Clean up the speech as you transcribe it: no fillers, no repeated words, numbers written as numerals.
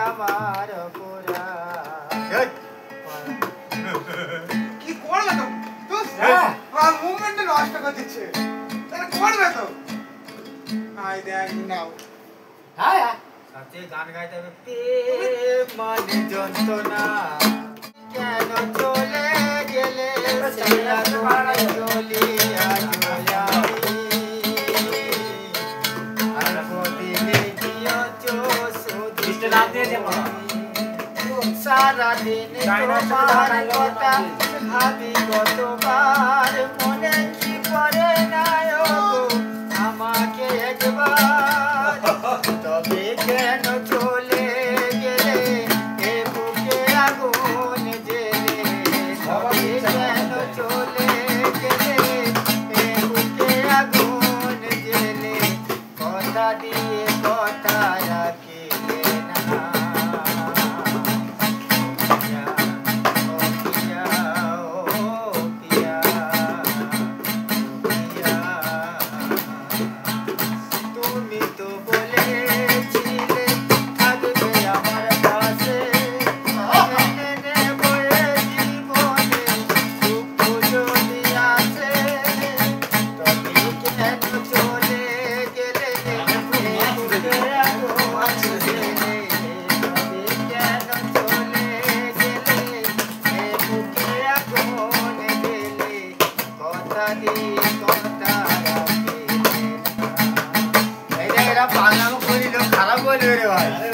আমার পুরা কি করবে তো তুই আর মুভমেন্ট নষ্ট করে দিচ্ছে তাহলে করবে তো আই দেখ নাও হ্যাঁ সাথে গান গাইতে হবে প্রেম মানে যন্ত্রণা কেন চলে গেলে সেরা তোমার চলিয়া আর বদিলে দিও চো সুদিষ্ট নাম দিয়ে দেব সারা দিন তোমার কথা ভাবি কতবার মনে কি পড়ে না আমাকে একবার তবে কেন চলে গেলে এ বুকে আগুন জেলে তবে কেন চলে গেলে এ বুকে আগুন জেলে কথা দিয়ে কথা রাখিলে না বাংলা করিল খারাপ বলবে রে ভাই।